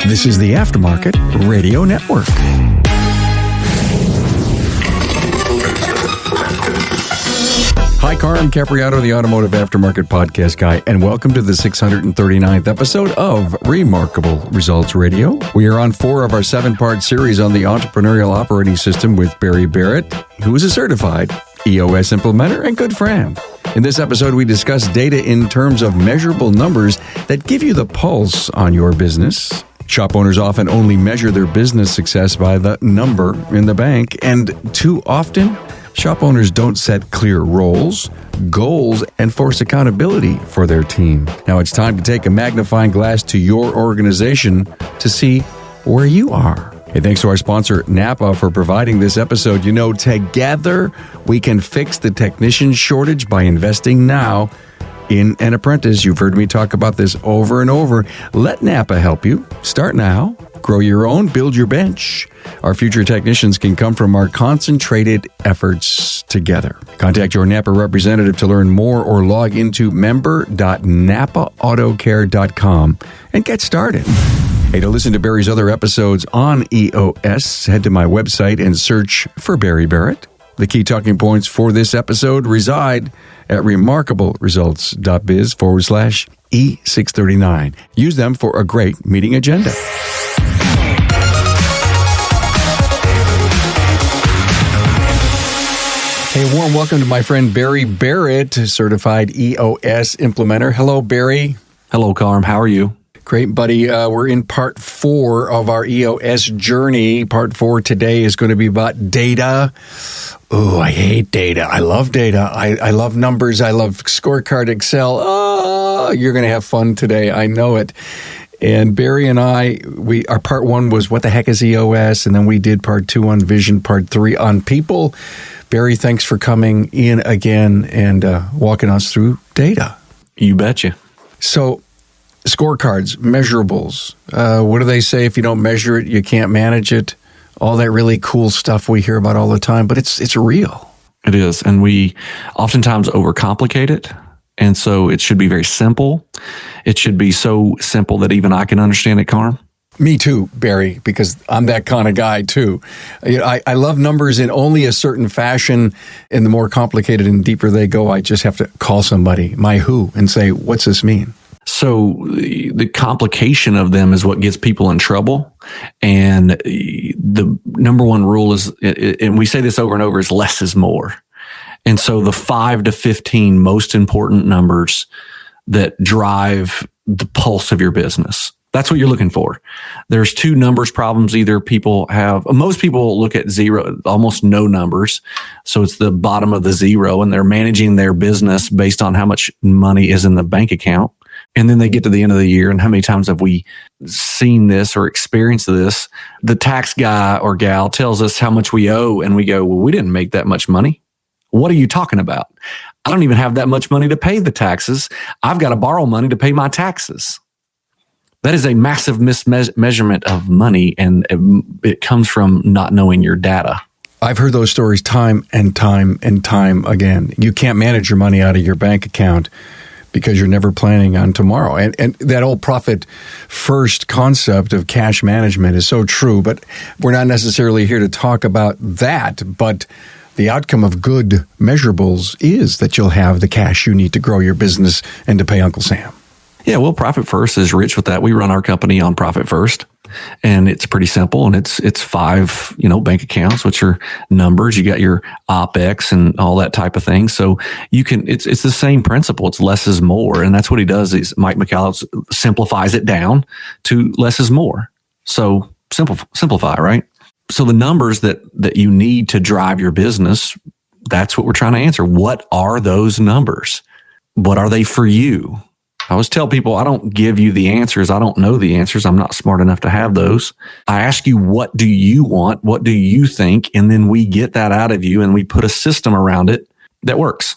This is the Aftermarket Radio Network. Hi, Carm Capriato, the Automotive Aftermarket Podcast Guy, and welcome to the 639th episode of Remarkable Results Radio. We are on 4 of our 7-part series on the entrepreneurial operating system with Barry Barrett, who is a certified EOS Implementer and good friend. In this episode, we discuss data in terms of measurable numbers that give you the pulse on your business. Shop owners often only measure their business success by the number in the bank, and too often, shop owners don't set clear roles, goals, and force accountability for their team. Now it's time to take a magnifying glass to your organization to see where you are. Hey, thanks to our sponsor, NAPA, for providing this episode. You know, together we can fix the technician shortage by investing now in an apprentice. You've heard me talk about this over and over. Let NAPA help you. Start now. Grow your own. Build your bench. Our future technicians can come from our concentrated efforts together. Contact your NAPA representative to learn more or log into member.napaautocare.com and get started. Hey, to listen to Barry's other episodes on EOS, head to my website and search for Barry Barrett. The key talking points for this episode reside at remarkableresults.biz/E639. Use them for a great meeting agenda. Hey, warm welcome to my friend Barry Barrett, certified EOS Implementer. Hello, Barry. Hello, Carm. How are you? Great, buddy. We're in part 4 of our EOS journey. Part 4 today is going to be about data. Oh, I hate data. I love data. I love numbers. I love scorecard Excel. Oh, you're going to have fun today. I know it. And Barry and I, our part 1 was what the heck is EOS? And then we did part 2 on vision, part 3 on people. Barry, thanks for coming in again and walking us through data. You betcha. So, scorecards, measurables. What do they say? If you don't measure it, you can't manage it. All that really cool stuff we hear about all the time, but it's real. It is, and we oftentimes overcomplicate it, and so it should be very simple. It should be so simple that even I can understand it, Carm. Me too, Barry, because I'm that kind of guy too. I love numbers in only a certain fashion, and the more complicated and deeper they go, I just have to call somebody, my who, and say, what's this mean? So the complication of them is what gets people in trouble. And the number one rule is, and we say this over and over, is less is more. And so the 5 to 15 most important numbers that drive the pulse of your business, that's what you're looking for. There's 2 numbers problems. Either most people look at zero, almost no numbers. So it's the bottom of the zero, and they're managing their business based on how much money is in the bank account. And then they get to the end of the year, and how many times have we seen this or experienced this? The tax guy or gal tells us how much we owe, and we go, well, we didn't make that much money. What are you talking about? I don't even have that much money to pay the taxes. I've got to borrow money to pay my taxes. That is a massive mismeasurement of money, and it comes from not knowing your data. I've heard those stories time and time and time again. You can't manage your money out of your bank account because you're never planning on tomorrow. And that old profit first concept of cash management is so true, but we're not necessarily here to talk about that. But the outcome of good measurables is that you'll have the cash you need to grow your business and to pay Uncle Sam. Yeah, well, Profit First is rich with that. We run our company on Profit First, and it's pretty simple. And it's 5, bank accounts, which are numbers. You got your OpEx and all that type of thing. So you can. It's the same principle. It's less is more, and that's what he does. Is Mike McCallum simplifies it down to less is more. So simplify, right? So the numbers that you need to drive your business, that's what we're trying to answer. What are those numbers? What are they for you? I always tell people, I don't give you the answers. I don't know the answers. I'm not smart enough to have those. I ask you, what do you want? What do you think? And then we get that out of you, and we put a system around it that works.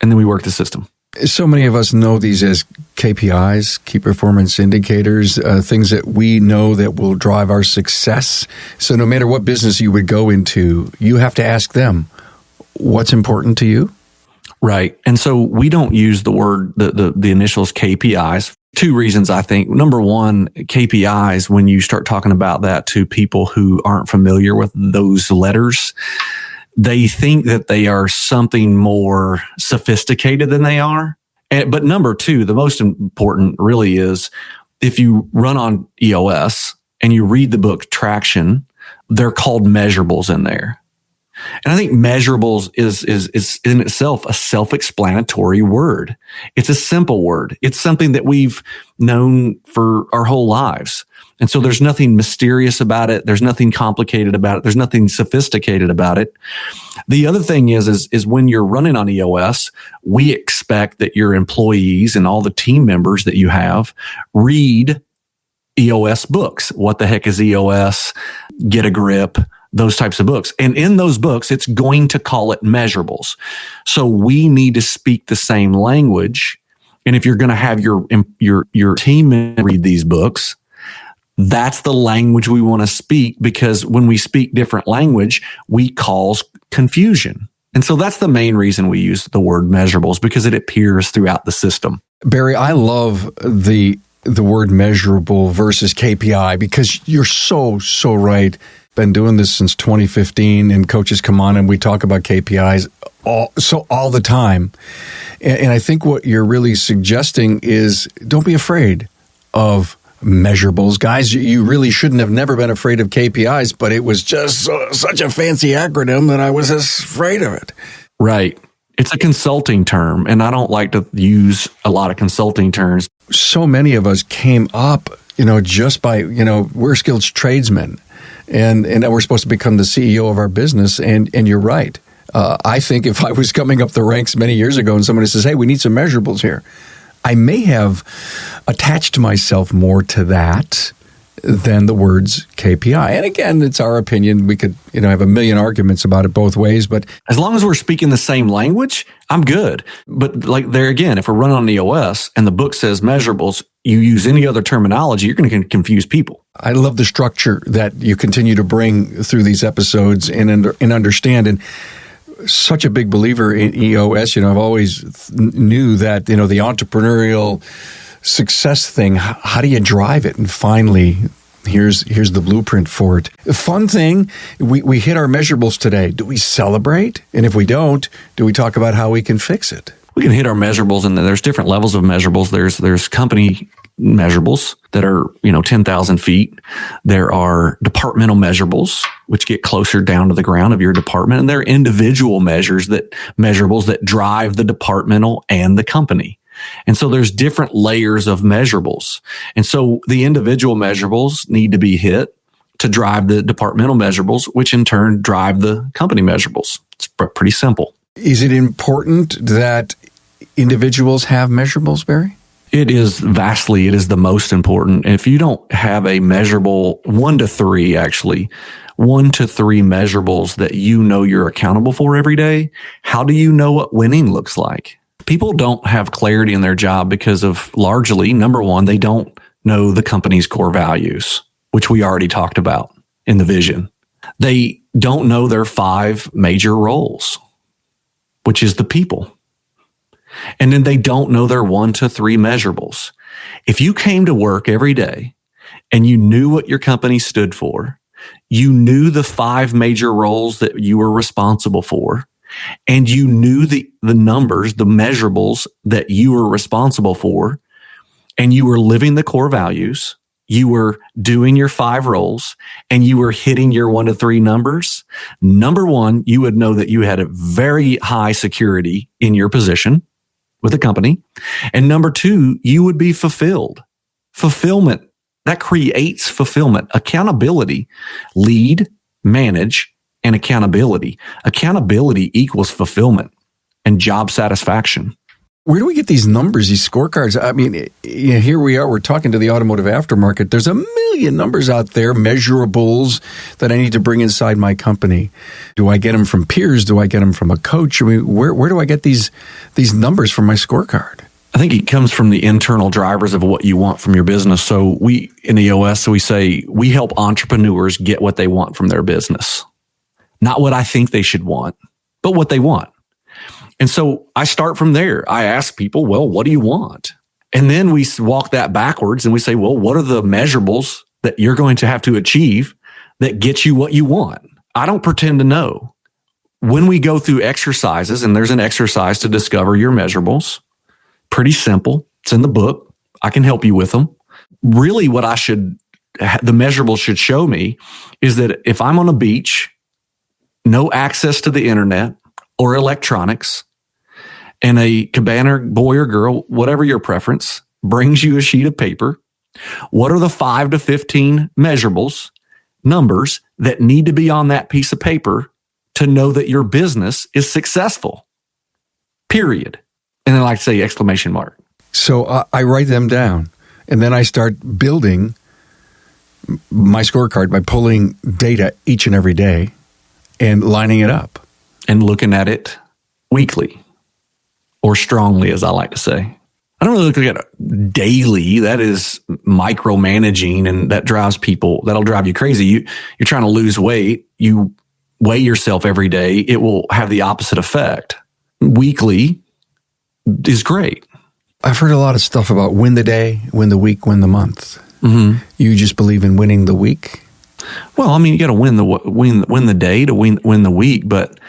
And then we work the system. So many of us know these as KPIs, key performance indicators, things that we know that will drive our success. So no matter what business you would go into, you have to ask them, what's important to you? Right. And so we don't use the word, the initials KPIs. two reasons, I think. Number one, KPIs, when you start talking about that to people who aren't familiar with those letters, they think that they are something more sophisticated than they are. But number two, the most important really is if you run on EOS and you read the book Traction, they're called measurables in there. And I think measurables is in itself a self-explanatory word. It's a simple word. It's something that we've known for our whole lives. And so there's nothing mysterious about it. There's nothing complicated about it. There's nothing sophisticated about it. The other thing is when you're running on EOS, we expect that your employees and all the team members that you have read EOS books. What the heck is EOS? Get a grip. Those types of books. And in those books, it's going to call it measurables. So we need to speak the same language. And if you're going to have your team read these books, that's the language we want to speak, because when we speak different language, we cause confusion. And so that's the main reason we use the word measurables, because it appears throughout the system. Barry, I love the word measurable versus KPI, because you're so right. Been doing this since 2015, and coaches come on and we talk about KPIs all the time. And I think what you're really suggesting is don't be afraid of measurables. Guys, you really shouldn't have never been afraid of KPIs, but it was just such a fancy acronym that I was afraid of it. Right. It's a consulting term, and I don't like to use a lot of consulting terms. So many of us came up, just by, we're skilled tradesmen. And we're supposed to become the CEO of our business. And you're right. I think if I was coming up the ranks many years ago and somebody says, hey, we need some measurables here, I may have attached myself more to that than the words KPI. And again, it's our opinion. We could, have a million arguments about it both ways, but as long as we're speaking the same language, I'm good. But like there again, if we're running on EOS and the book says measurables, you use any other terminology, you're going to confuse people. I love the structure that you continue to bring through these episodes and understand. And such a big believer in EOS. I've always knew that, the entrepreneurial success thing, how do you drive it? And finally, here's the blueprint for it. A fun thing, we hit our measurables today. Do we celebrate? And if we don't, do we talk about how we can fix it? We can hit our measurables, and there's different levels of measurables. There's company measurables that are, 10,000 feet. There are departmental measurables, which get closer down to the ground of your department. And there are individual measurables that drive the departmental and the company. And so there's different layers of measurables. And so the individual measurables need to be hit to drive the departmental measurables, which in turn drive the company measurables. It's pretty simple. Is it important that individuals have measurables, Barry? It is vastly. It is the most important. If you don't have a measurable 1 to 3 measurables that you're accountable for every day, how do you know what winning looks like? People don't have clarity in their job because of largely, number one, they don't know the company's core values, which we already talked about in the vision. They don't know their 5 major roles, which is the people. And then they don't know their 1 to 3 measurables. If you came to work every day and you knew what your company stood for, you knew the 5 major roles that you were responsible for, and you knew the numbers, the measurables that you were responsible for, and you were living the core values, you were doing your 5 roles, and you were hitting your 1 to 3 numbers, number one, you would know that you had a very high security in your position with the company. And number 2, you would be fulfilled. Fulfillment, that creates fulfillment. Accountability, lead, manage, and accountability. Accountability equals fulfillment and job satisfaction. Where do we get these numbers, these scorecards? I mean, here we are, we're talking to the automotive aftermarket. There's a million numbers out there, measurables that I need to bring inside my company. Do I get them from peers? Do I get them from a coach? I mean, where do I get these numbers from my scorecard? I think it comes from the internal drivers of what you want from your business. So we, in EOS, we say we help entrepreneurs get what they want from their business. Not what I think they should want, but what they want. And so I start from there. I ask people, well, what do you want? And then we walk that backwards and we say, well, what are the measurables that you're going to have to achieve that get you what you want? I don't pretend to know. When we go through exercises, and there's an exercise to discover your measurables, pretty simple. It's in the book. I can help you with them. Really what the measurables should show me is that if I'm on a beach, no access to the internet or electronics, and a cabana boy or girl, whatever your preference, brings you a sheet of paper, what are the 5 to 15 measurables, numbers that need to be on that piece of paper to know that your business is successful? Period. And then I say exclamation mark. So I write them down, and then I start building my scorecard by pulling data each and every day and lining it up. And looking at it weekly, or strongly, as I like to say. I don't really look at it daily. That is micromanaging, and that drives people. That'll drive you crazy. You're trying to lose weight. You weigh yourself every day. It will have the opposite effect. Weekly is great. I've heard a lot of stuff about win the day, win the week, win the month. Mm-hmm. You just believe in winning the week? Well, I mean, you got to win the day to win the week, but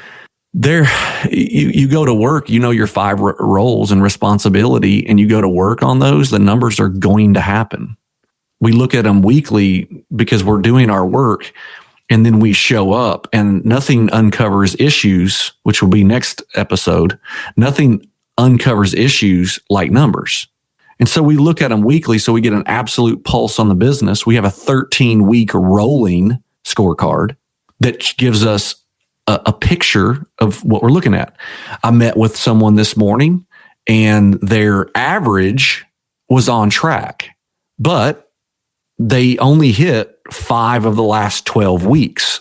you go to work, you know your 5 roles and responsibility, and you go to work on those, the numbers are going to happen. We look at them weekly because we're doing our work, and then we show up, and nothing uncovers issues, which will be next episode. Nothing uncovers issues like numbers. And so we look at them weekly so we get an absolute pulse on the business. We have a 13-week rolling scorecard that gives us a picture of what we're looking at. I met with someone this morning, and their average was on track, but they only hit 5 of the last 12 weeks.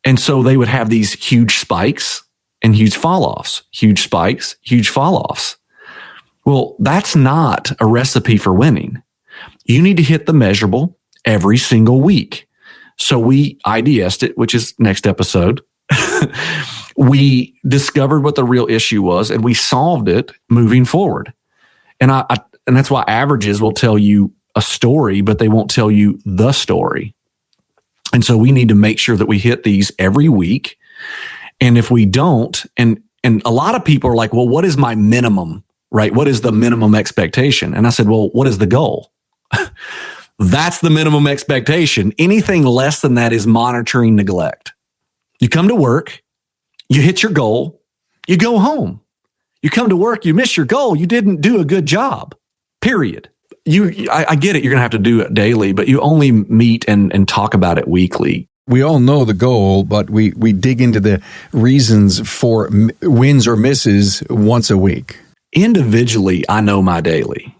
And so they would have these huge spikes and huge fall-offs, huge spikes, huge fall-offs. Well, that's not a recipe for winning. You need to hit the measurable every single week. So we IDS'd it, which is next episode. We discovered what the real issue was, and we solved it moving forward. And and that's why averages will tell you a story, but they won't tell you the story. And so we need to make sure that we hit these every week. And if we don't, and a lot of people are like, well, what is my minimum, right? What is the minimum expectation? And I said, well, what is the goal? That's the minimum expectation. Anything less than that is monitoring neglect. You come to work, you hit your goal, you go home. You come to work, you miss your goal, you didn't do a good job, period. I get it, you're going to have to do it daily, but you only meet and talk about it weekly. We all know the goal, but we dig into the reasons for wins or misses once a week. Individually, I know my daily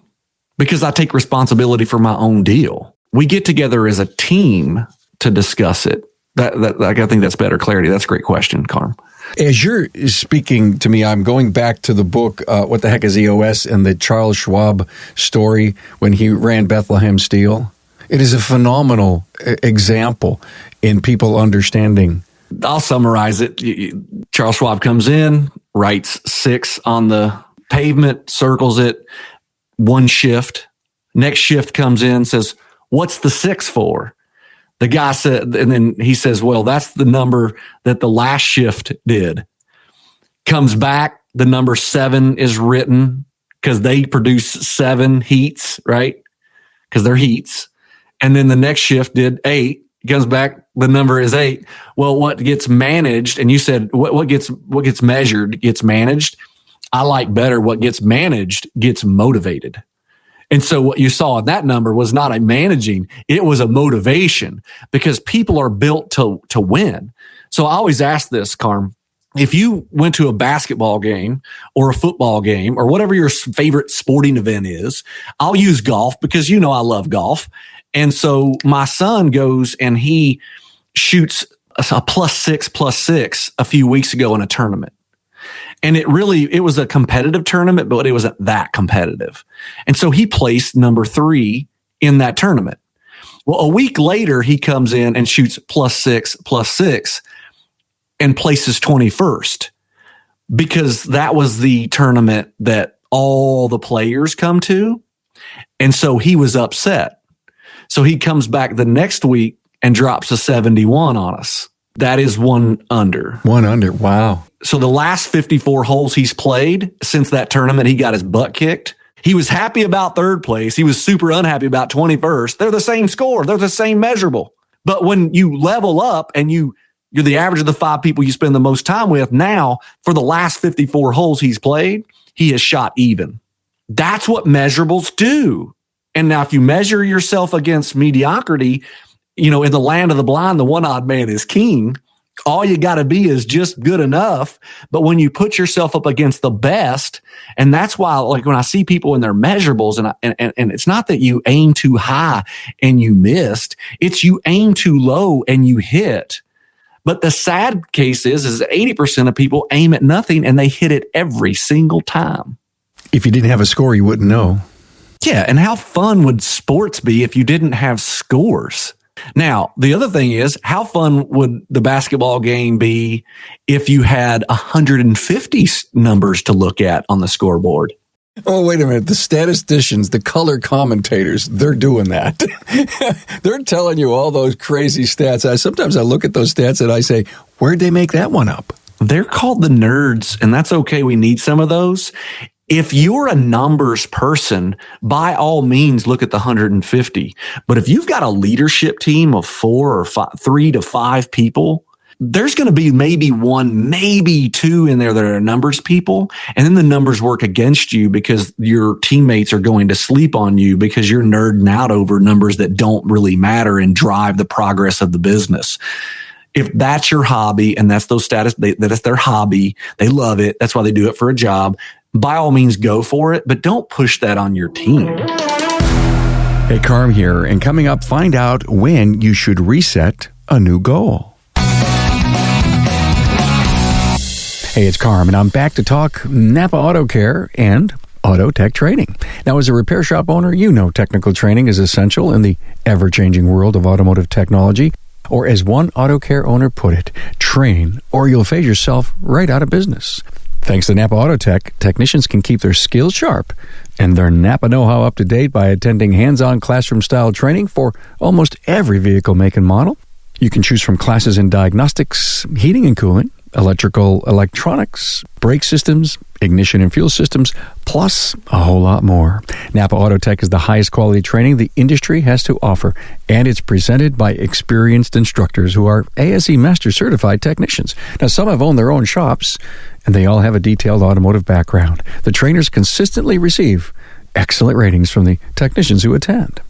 because I take responsibility for my own deal. We get together as a team to discuss it. I think that's better clarity. That's a great question, Carm. As you're speaking to me, I'm going back to the book, What the Heck is EOS, and the Charles Schwab story when he ran Bethlehem Steel. It is a phenomenal example in people understanding. I'll summarize it. Charles Schwab comes in, writes 6 on the pavement, circles it, 1 shift. Next shift comes in, says, what's the 6 for? The guy said, and then he says, well, that's the number that the last shift did. Comes back, the number 7 is written because they produce 7 heats, right? Because they're heats. And then the next shift did 8. Comes back, the number is 8. Well, what gets managed, and you said what gets measured gets managed. I like better what gets managed gets motivated. And so what you saw in that number was not a managing, it was a motivation because people are built to win. So I always ask this, Carm, if you went to a basketball game or a football game or whatever your favorite sporting event is, I'll use golf because you know I love golf. And so my son goes and he shoots a +6 a few weeks ago in a tournament. And it was a competitive tournament, but it wasn't that competitive. And so he placed number 3 in that tournament. Well, a week later, he comes in and shoots +6 and places 21st because that was the tournament that all the players come to. And so he was upset. So he comes back the next week and drops a 71 on us. That is 1 under. 1 under. Wow. So the last 54 holes he's played since that tournament, he got his butt kicked. He was happy about third place. He was super unhappy about 21st. They're the same score. They're the same measurable. But when you level up and you're the average of the 5 people you spend the most time with, now for the last 54 holes he's played, he has shot even. That's what measurables do. And now if you measure yourself against mediocrity, in the land of the blind, the one odd man is king. All you got to be is just good enough. But when you put yourself up against the best, and that's why, like when I see people in their measurables, and it's not that you aim too high and you missed, it's you aim too low and you hit. But the sad case is 80% of people aim at nothing and they hit it every single time. If you didn't have a score, you wouldn't know. Yeah, and how fun would sports be if you didn't have scores? Now, the other thing is, how fun would the basketball game be if you had 150 numbers to look at on the scoreboard? Oh, wait a minute. The statisticians, the color commentators, they're doing that. They're telling you all those crazy stats. Sometimes I look at those stats and I say, where'd they make that one up? They're called the nerds, and that's okay. We need some of those. If you're a numbers person, by all means, look at the 150. But if you've got a leadership team of 4 or 3 to 5 people, there's going to be maybe 1, maybe 2 in there that are numbers people. And then the numbers work against you because your teammates are going to sleep on you because you're nerding out over numbers that don't really matter and drive the progress of the business. If that's your hobby and that's those status, that's their hobby, they love it. That's why they do it for a job. By all means, go for it, but don't push that on your team. Hey, Carm here, and coming up, find out when you should reset a new goal. Hey, it's Carm, and I'm back to talk NAPA Auto Care and auto tech training. Now, as a repair shop owner, you know technical training is essential in the ever-changing world of automotive technology. Or as one auto care owner put it, train or you'll phase yourself right out of business. Thanks to NAPA Auto Tech, technicians can keep their skills sharp and their NAPA know-how up to date by attending hands-on classroom-style training for almost every vehicle make and model. You can choose from classes in diagnostics, heating and cooling, electrical, electronics, brake systems, ignition and fuel systems, plus a whole lot more. NAPA Auto Tech is the highest quality training the industry has to offer, and it's presented by experienced instructors who are ASE Master Certified technicians. Now, some have owned their own shops, and they all have a detailed automotive background. The trainers consistently receive excellent ratings from the technicians who attend.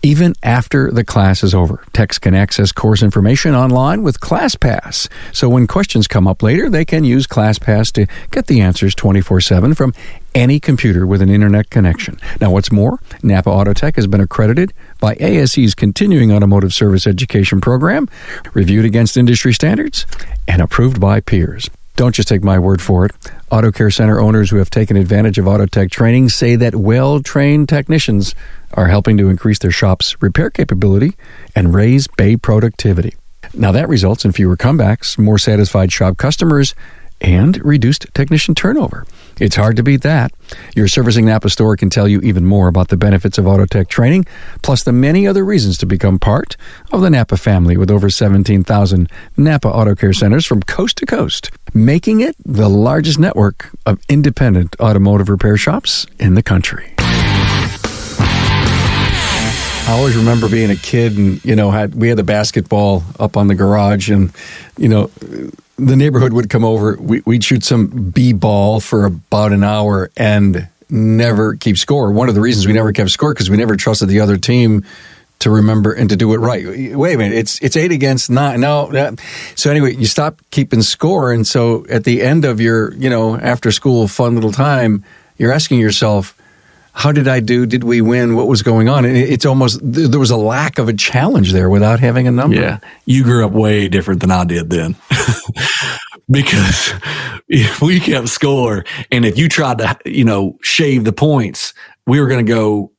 Even after the class is over, techs can access course information online with ClassPass. So when questions come up later, they can use ClassPass to get the answers 24/7 from any computer with an internet connection. Now, what's more, NAPA Auto Tech has been accredited by ASE's Continuing Automotive Service Education Program, reviewed against industry standards, and approved by peers. Don't just take my word for it. Auto Care Center owners who have taken advantage of Auto Tech training say that well-trained technicians are helping to increase their shop's repair capability and raise bay productivity. Now that results in fewer comebacks, more satisfied shop customers, and reduced technician turnover. It's hard to beat that. Your servicing NAPA store can tell you even more about the benefits of Auto Tech training, plus the many other reasons to become part of the NAPA family with over 17,000 NAPA Auto Care Centers from coast to coast, making it the largest network of independent automotive repair shops in the country. I always remember being a kid and, we had the basketball up on the garage and, the neighborhood would come over. We'd shoot some B-ball for about an hour and never keep score. One of the reasons we never kept score because we never trusted the other team to remember and to do it right. Wait a minute, it's 8 against 9. No. So anyway, you stop keeping score. And so at the end of your, after school fun little time, you're asking yourself, how did I do? Did we win? What was going on? And it's almost, there was a lack of a challenge there without having a number. Yeah. You grew up way different than I did then. Because if we kept score and if you tried to, shave the points, we were going to go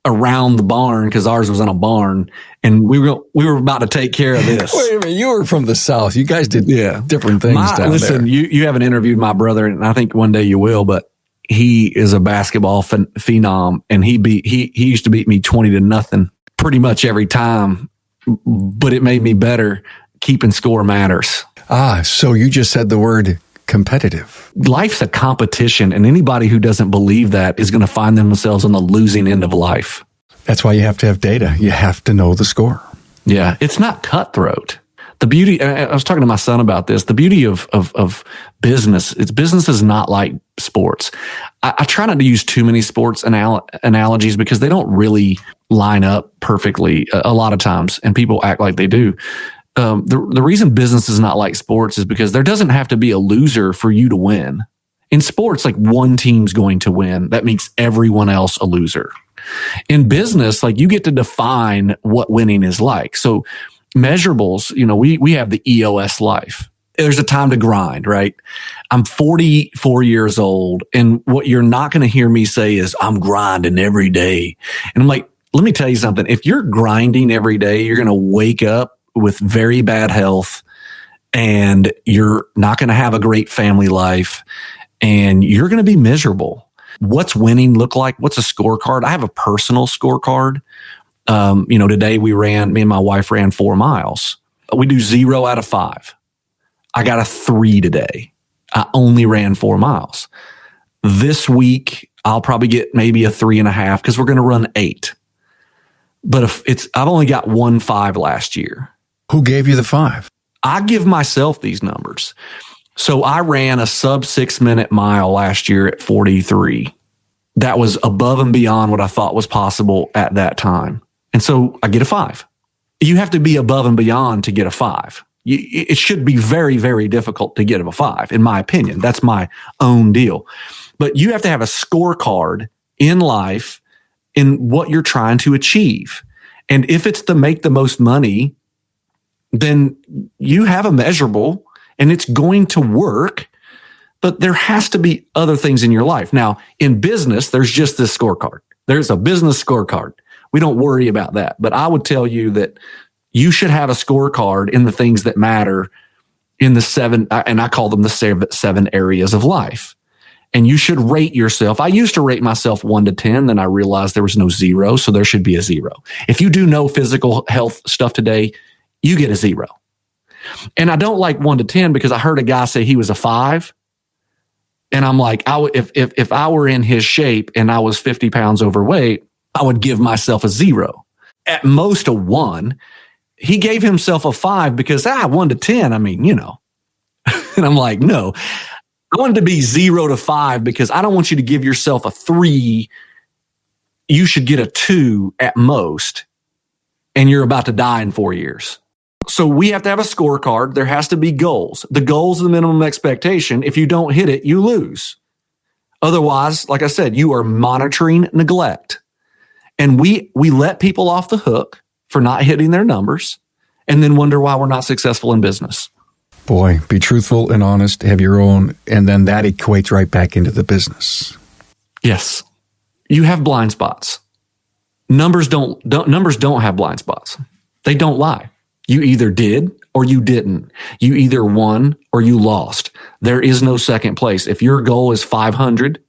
around the barn because ours was in a barn and we were about to take care of this. Wait a minute. You were from the South. You guys did different things down there. Listen, you haven't interviewed my brother and I think one day you will, but he is a basketball phenom, and he used to beat me 20-0 pretty much every time, but it made me better. Keeping score matters. So you just said the word competitive. Life's a competition, and anybody who doesn't believe that is going to find themselves on the losing end of life. That's why you have to have data. You have to know the score. Yeah, it's not cutthroat. The beauty, I was talking to my son about this, the beauty of business, business is not like sports. I try not to use too many sports analogies because they don't really line up perfectly a lot of times, and people act like they do. The reason business is not like sports is because there doesn't have to be a loser for you to win. In sports, like one team's going to win. That makes everyone else a loser. In business, like you get to define what winning is like. So Measurables, we have the EOS life. There's a time to grind, right? I'm 44 years old, and what you're not going to hear me say is I'm grinding every day. And I'm like, let me tell you something. If you're grinding every day, you're going to wake up with very bad health, and you're not going to have a great family life, and you're going to be miserable. What's winning look like? What's a scorecard? I have a personal scorecard. Today me and my wife ran 4 miles. We do 0 out of 5. I got a 3 today. I only ran 4 miles. This week, I'll probably get maybe a 3.5 because we're going to run 8. But I've only got 1 5 last year. Who gave you the 5? I give myself these numbers. So I ran a sub 6-minute mile last year at 43. That was above and beyond what I thought was possible at that time. And so I get a 5. You have to be above and beyond to get a 5. It should be very, very difficult to get a 5, in my opinion. That's my own deal. But you have to have a scorecard in life in what you're trying to achieve. And if it's to make the most money, then you have a measurable and it's going to work, but there has to be other things in your life. Now, in business, there's just this scorecard. There's a business scorecard. We don't worry about that. But I would tell you that you should have a scorecard in the things that matter in the 7, and I call them the 7 areas of life. And you should rate yourself. I used to rate myself 1 to 10, then I realized there was no 0, so there should be a 0. If you do no physical health stuff today, you get a 0. And I don't like 1 to 10 because I heard a guy say he was a 5. And I'm like, if I were in his shape and I was 50 pounds overweight, I would give myself a 0. At most a 1. He gave himself a 5 because 1 to 10, and I'm like, no, I wanted to be 0 to 5 because I don't want you to give yourself a 3. You should get a 2 at most, and you're about to die in 4 years. So we have to have a scorecard. There has to be goals. The goals are the minimum expectation. If you don't hit it, you lose. Otherwise, like I said, you are monitoring neglect. And we let people off the hook for not hitting their numbers and then wonder why we're not successful in business. Boy, be truthful and honest, have your own, and then that equates right back into the business. Yes. You have blind spots. Numbers don't have blind spots. They don't lie. You either did or you didn't. You either won or you lost. There is no second place. If your goal is 500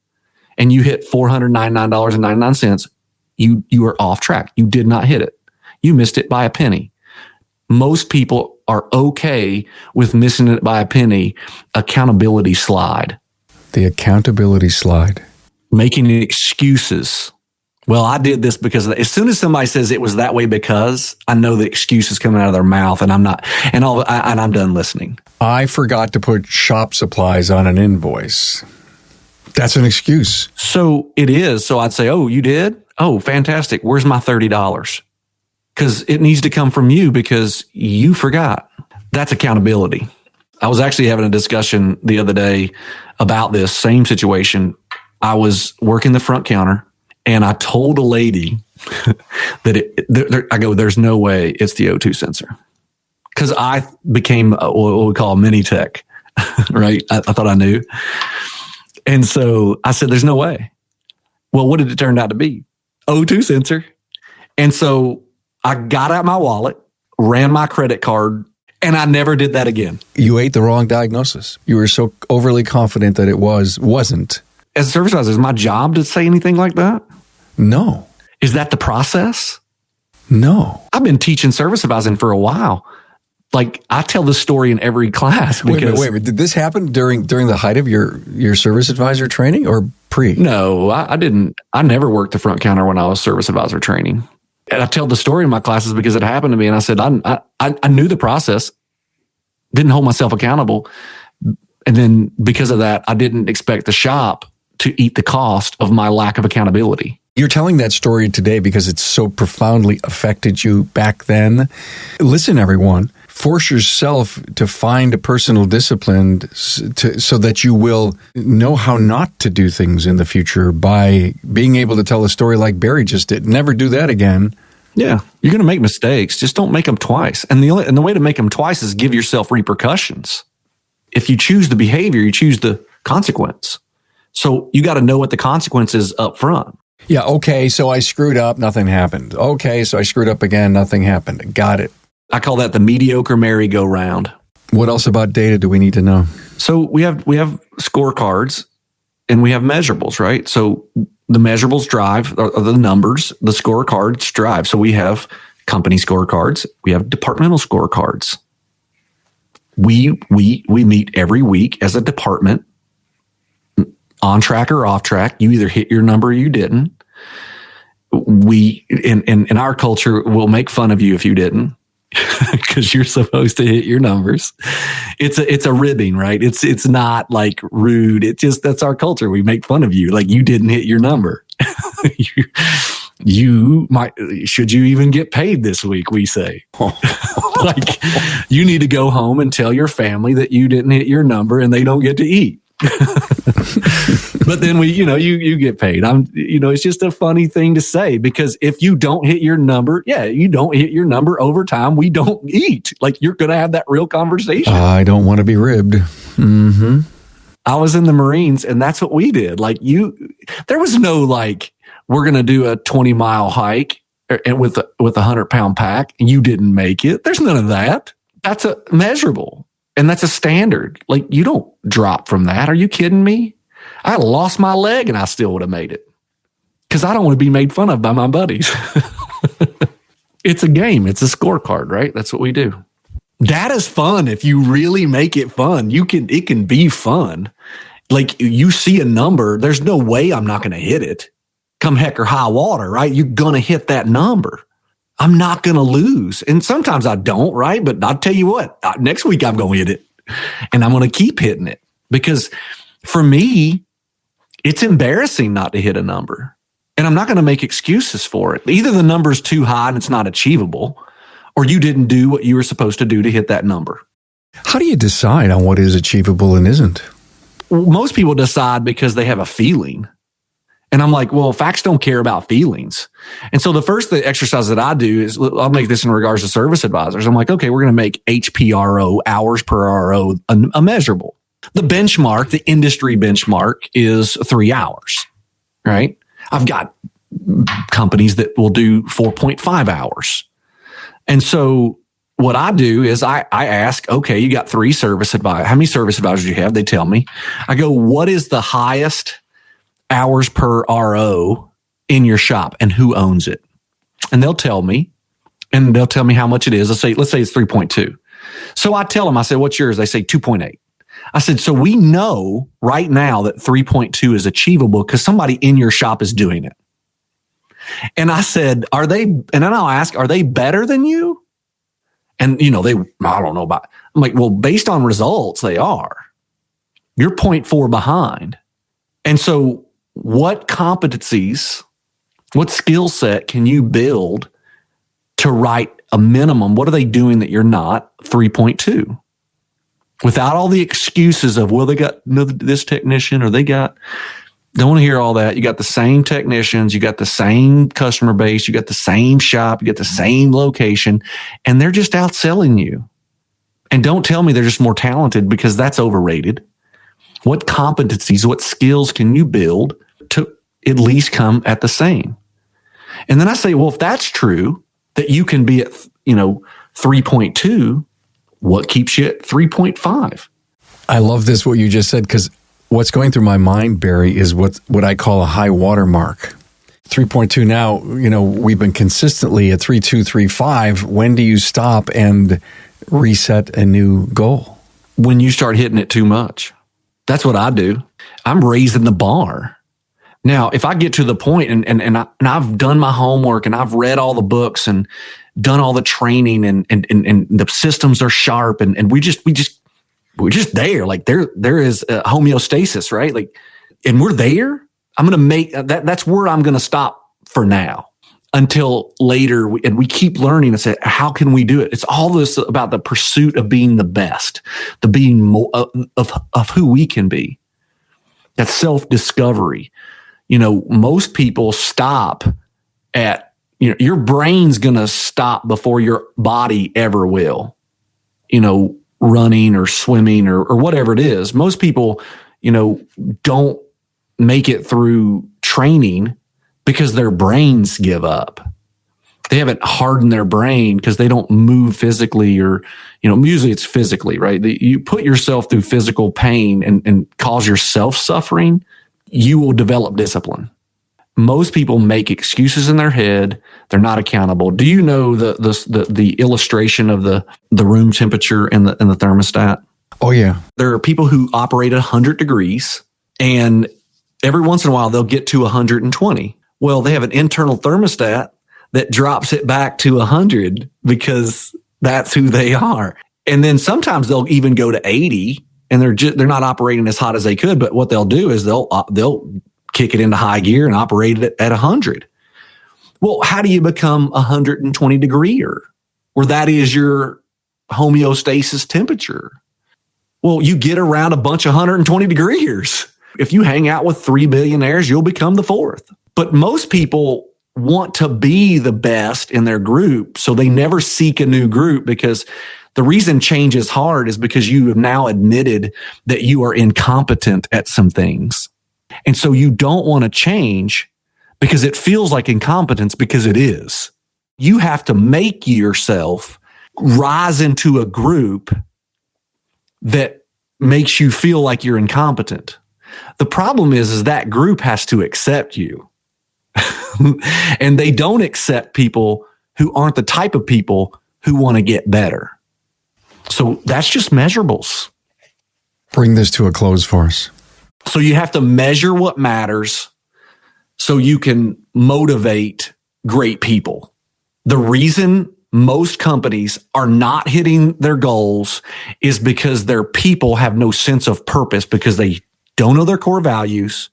and you hit $499.99, you are off track. You did not hit it. You missed it by a penny. Most people are okay with missing it by a penny. Accountability slide. The accountability slide. Making excuses. Well, I did this because as soon as somebody says it was that way because, I know the excuse is coming out of their mouth and I'm not, and I'm done listening. I forgot to put shop supplies on an invoice. That's an excuse. So it is. So I'd say, oh, you did? Oh, fantastic. Where's my $30? Because it needs to come from you because you forgot. That's accountability. I was actually having a discussion the other day about this same situation. I was working the front counter and I told a lady that there's no way it's the O2 sensor. Because I became what we call a mini tech, right? I thought I knew. And so I said, there's no way. Well, what did it turn out to be? O2 sensor. And so I got out my wallet, ran my credit card, and I never did that again. You ate the wrong diagnosis. You were so overly confident that it wasn't. as a service advisor, is my job to say anything like that? No. Is that the process? No. I've been teaching service advising for a while. Like, I tell this story in every class because... Wait. Did this happen during the height of your service advisor training or pre? No, I didn't. I never worked the front counter when I was service advisor training. And I tell the story in my classes because it happened to me. And I said, I knew the process, didn't hold myself accountable. And then because of that, I didn't expect the shop to eat the cost of my lack of accountability. You're telling that story today because it's so profoundly affected you back then. Listen, everyone, force yourself to find a personal discipline so that you will know how not to do things in the future by being able to tell a story like Barry just did. Never do that again. Yeah, you're going to make mistakes. Just don't make them twice. And the way to make them twice is give yourself repercussions. If you choose the behavior, you choose the consequence. So you got to know what the consequence is up front. Yeah, okay, so I screwed up, nothing happened. Okay, so I screwed up again, nothing happened. Got it. I call that the mediocre merry-go-round. What else about data do we need to know? So we have scorecards and we have measurables, right? So the measurables drive are the numbers, the scorecards drive. So we have company scorecards, we have departmental scorecards. We meet every week as a department, on track or off track. You either hit your number or you didn't. We in our culture will make fun of you if you didn't, because you're supposed to hit your numbers. It's a ribbing, right? It's not like rude. It's just, that's our culture. We make fun of you like you didn't hit your number. You might, should you even get paid this week? We say, like, you need to go home and tell your family that you didn't hit your number and they don't get to eat. But then you get paid. It's just a funny thing to say, because if you don't hit your number, you don't hit your number over time, we don't eat. Like, you're going to have that real conversation. I don't want to be ribbed. Mm-hmm. I was in the Marines and that's what we did. Like, there was no like, we're going to do a 20-mile hike with a 100-pound pack and you didn't make it. There's none of that. That's a measurable. And that's a standard. Like, you don't drop from that. Are you kidding me? I lost my leg and I still would have made it, because I don't want to be made fun of by my buddies. It's a game. It's a scorecard, right? That's what we do. Data's fun if you really make it fun. It can be fun. Like, you see a number, there's no way I'm not going to hit it. Come heck or high water, right? You're going to hit that number. I'm not going to lose. And sometimes I don't, right? But I'll tell you what, next week I'm going to hit it and I'm going to keep hitting it, because for me, it's embarrassing not to hit a number, and I'm not going to make excuses for it. Either the number's too high and it's not achievable, or you didn't do what you were supposed to do to hit that number. How do you decide on what is achievable and isn't? Most people decide because they have a feeling. And I'm like, well, facts don't care about feelings. And so the first exercise that I do is, I'll make this in regards to service advisors. I'm like, okay, we're going to make HPRO, hours per RO, a measurable. The benchmark, the industry benchmark, is 3 hours, right? I've got companies that will do 4.5 hours. And so what I do is I ask, okay, you got 3 service advisors. How many service advisors do you have? They tell me. I go, what is the highest hours per RO in your shop and who owns it? And they'll tell me, how much it is. Let's say it's 3.2. So I tell them, I said, what's yours? They say 2.8. I said, so we know right now that 3.2 is achievable because somebody in your shop is doing it. And I said, and then I'll ask, are they better than you? And, I don't know about, I'm like, well, based on results, they are. You're 0.4 behind. And so what competencies, what skill set can you build to write a minimum? What are they doing that you're not? 3.2. Without all the excuses of, well, they got this technician or don't want to hear all that. You got the same technicians, you got the same customer base, you got the same shop, you got the same location, and they're just outselling you. And don't tell me they're just more talented, because that's overrated. What competencies, what skills can you build to at least come at the same? And then I say, well, if that's true, that you can be at, 3.2, what keeps you at 3.5? I love this, what you just said, because What's going through my mind, Barry, is what I call a high water mark. 3.2 now, we've been consistently at 3.235. When do you stop and reset a new goal? When you start hitting it too much. That's what I do. I'm raising the bar. Now, if I get to the point and I've done my homework and I've read all the books and done all the training and the systems are sharp and we're just there. Like there is a homeostasis, right? Like, and we're there. I'm going to make that's where I'm going to stop for now until later. And we keep learning and say, how can we do it? It's all this about the pursuit of being the best, the being more of who we can be. That's self-discovery. Most people stop at, your brain's going to stop before your body ever will, running or swimming or whatever it is. Most people, don't make it through training because their brains give up. They haven't hardened their brain because they don't move physically or, usually it's physically, right? You put yourself through physical pain and cause yourself suffering, you will develop discipline. Most people make excuses in their head. They're not accountable. Do you know the illustration of the room temperature and the thermostat? Oh, yeah. There are people who operate at 100 degrees and every once in a while they'll get to 120. Well, they have an internal thermostat that drops it back to 100 because that's who they are. And then sometimes they'll even go to 80 and they're not operating as hot as they could. But what they'll do is they'll kick it into high gear and operate it at 100. Well, how do you become 120 degreer where that is your homeostasis temperature? Well, you get around a bunch of 120 degrees. If you hang out with 3 billionaires, you'll become the fourth. But most people want to be the best in their group, so they never seek a new group because the reason change is hard is because you have now admitted that you are incompetent at some things. And so you don't want to change because it feels like incompetence because it is. You have to make yourself rise into a group that makes you feel like you're incompetent. The problem is that group has to accept you. And they don't accept people who aren't the type of people who want to get better. So that's just measurables. Bring this to a close for us. So you have to measure what matters so you can motivate great people. The reason most companies are not hitting their goals is because their people have no sense of purpose because they don't know their core values.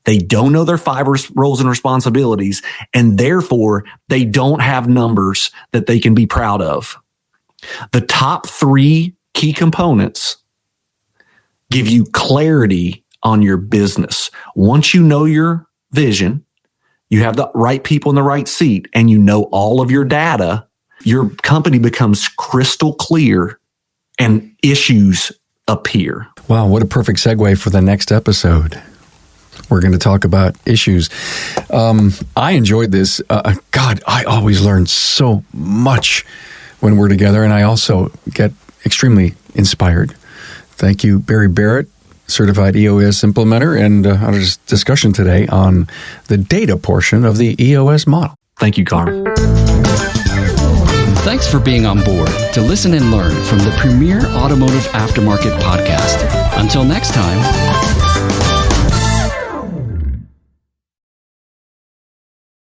They don't know their 5 roles and responsibilities, and therefore they don't have numbers that they can be proud of. The top 3 key components give you clarity on your business. Once you know your vision, you have the right people in the right seat, and you know all of your data, your company becomes crystal clear and issues appear. Wow, what a perfect segue for the next episode. We're going to talk about issues. I enjoyed this. God, I always learn so much when we're together, and I also get extremely inspired. Thank you, Barry Barrett, certified EOS implementer, and our discussion today on the data portion of the EOS model. Thank you, Carm. Thanks for being on board to listen and learn from the premier automotive aftermarket podcast. Until next time.